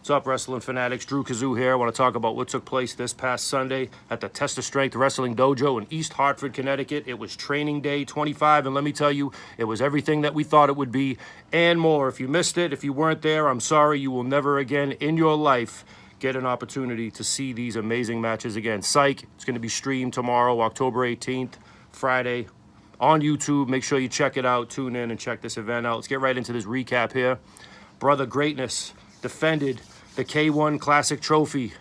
What's up, wrestling fanatics? Drew Kazoo here. I want to talk about what took place this past Sunday at the Test of Strength Wrestling Dojo in East Hartford, Connecticut. It was training day 25, and let me tell you, it was everything that we thought it would be and more. If you missed it, if you weren't there, I'm sorry. You will never again in your life get an opportunity to see these amazing matches again. Psych, it's going to be streamed tomorrow, October 18th, Friday, on YouTube. Make sure you check it out. Tune in and check this event out. Let's get right into this recap here. Brother Greatness defended the K1 Classic Trophy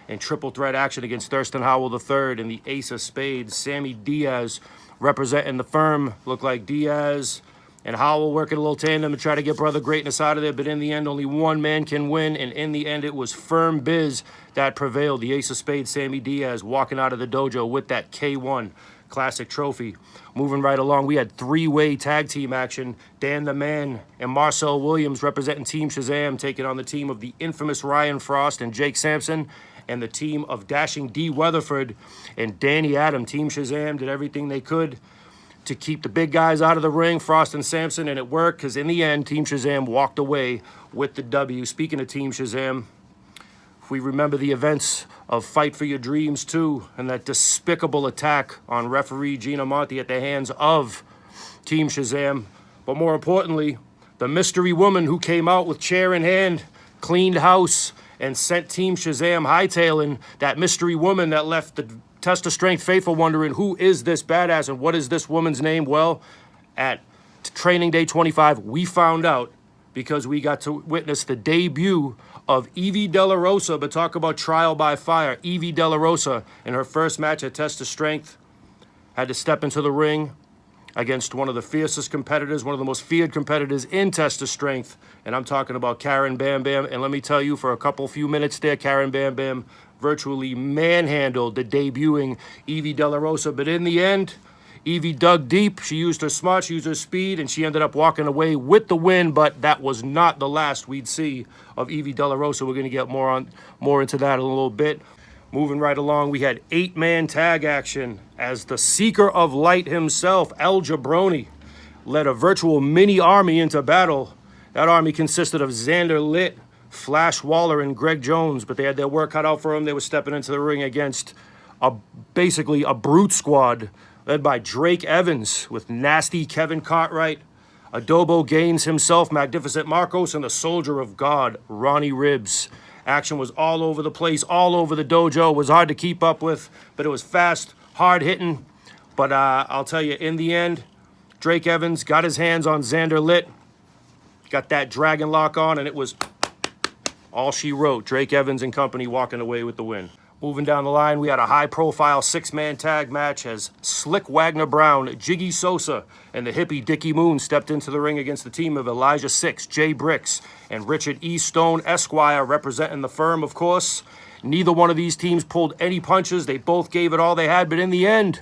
in triple threat action against Thurston Howell III and the Ace of Spades. Sammy Diaz representing the firm. Looked like Diaz and Howell working a little tandem to try to get Brother Greatness out of there, but in the end, only one man can win, and in the end, it was Firm Biz that prevailed. The Ace of Spades, Sammy Diaz, walking out of the dojo with that K1 Classic Trophy. Moving right along, we had three-way tag team action. Dan the Man and Marcel Williams representing Team Shazam, taking on the team of the infamous Ryan Frost and Jake Sampson, and the team of Dashing D. Weatherford and Danny Adam. Team Shazam did everything they could to keep the big guys out of the ring, Frost and Sampson, and it worked because in the end, Team Shazam walked away with the W. Speaking of Team Shazam, if we remember the events of Fight for Your Dreams 2 and that despicable attack on referee Gina Monti at the hands of Team Shazam, but more importantly, the mystery woman who came out with chair in hand, cleaned house, and sent Team Shazam hightailing, that mystery woman that left the Test of Strength faithful wondering, who is this badass and what is this woman's name? Well, at Training Day 25, we found out because we got to witness the debut of Evie De La Rosa, but talk about trial by fire. Evie De La Rosa, in her first match at Test of Strength, had to step into the ring against one of the fiercest competitors, one of the most feared competitors in Test of Strength, and I'm talking about Karen Bam Bam. And let me tell you, for a few minutes there, Karen Bam Bam virtually manhandled the debuting Evie De La Rosa, but in the end, Evie dug deep. She used her smart, she used her speed, and she ended up walking away with the win, but that was not the last we'd see of Evie De La Rosa. We're going to get more into that in a little bit. Moving right along, we had 8-man tag action as the Seeker of Light himself, El Jabroni, led a virtual mini army into battle. That army consisted of Xander Litt, Flash Waller, and Greg Jones, but they had their work cut out for them. They were stepping into the ring against basically a brute squad led by Drake Evans with Nasty Kevin Cartwright, Adobo Gaines himself, Magnificent Marcos, and the Soldier of God, Ronnie Ribbs. Action was all over the place, all over the dojo. It was hard to keep up with, but it was fast, hard-hitting. But I'll tell you, in the end, Drake Evans got his hands on Xander Litt, got that dragon lock on, and it was all she wrote. Drake Evans and company walking away with the win. Moving down the line, we had a high-profile 6-man tag match as Slick Wagner Brown, Jiggy Sosa, and the hippie Dickie Moon stepped into the ring against the team of Elijah Six, Jay Bricks, and Richard E. Stone Esquire, representing the firm, of course. Neither one of these teams pulled any punches. They both gave it all they had, but in the end,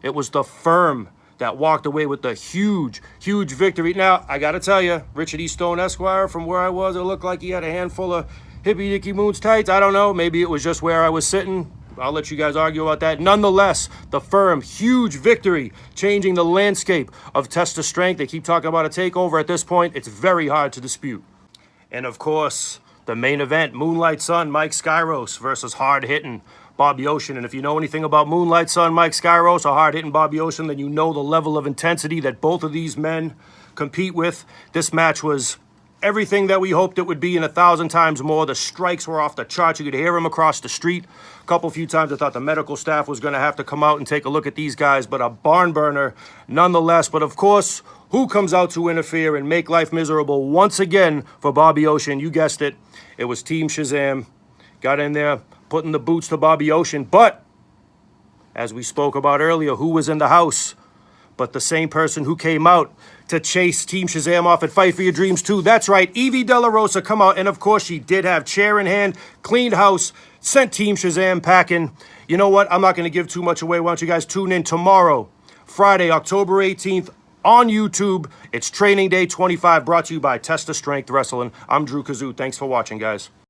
it was the firm that walked away with the huge, huge victory. Now, I got to tell you, Richard E. Stone Esquire, from where I was, it looked like he had a handful of hippie Dickie Moon's tights. I don't know. Maybe it was just where I was sitting. I'll let you guys argue about that. Nonetheless, the firm, huge victory, changing the landscape of Test of Strength. They keep talking about a takeover at this point. It's very hard to dispute. And of course, the main event, Moonlight Sun, Mike Skyros versus hard-hitting Bobby Ocean. And if you know anything about Moonlight Sun, Mike Skyros, or hard-hitting Bobby Ocean, then you know the level of intensity that both of these men compete with. This match was everything that we hoped it would be and 1,000 times more. The strikes were off the charts. You could hear them across the street. A few times I thought the medical staff was going to have to come out and take a look at these guys, but a barn burner nonetheless. But of course, who comes out to interfere and make life miserable once again for Bobby Ocean? You guessed it. It was Team Shazam. Got in there, putting the boots to Bobby Ocean. But as we spoke about earlier, who was in the house but the same person who came out to chase Team Shazam off at Fight for Your Dreams 2. That's right, Evie De La Rosa come out, and of course she did have chair in hand, cleaned house, sent Team Shazam packing. You know what? I'm not going to give too much away. Why don't you guys tune in tomorrow, Friday, October 18th, on YouTube. It's Training Day 25, brought to you by Test of Strength Wrestling. I'm Drew Kazoo. Thanks for watching, guys.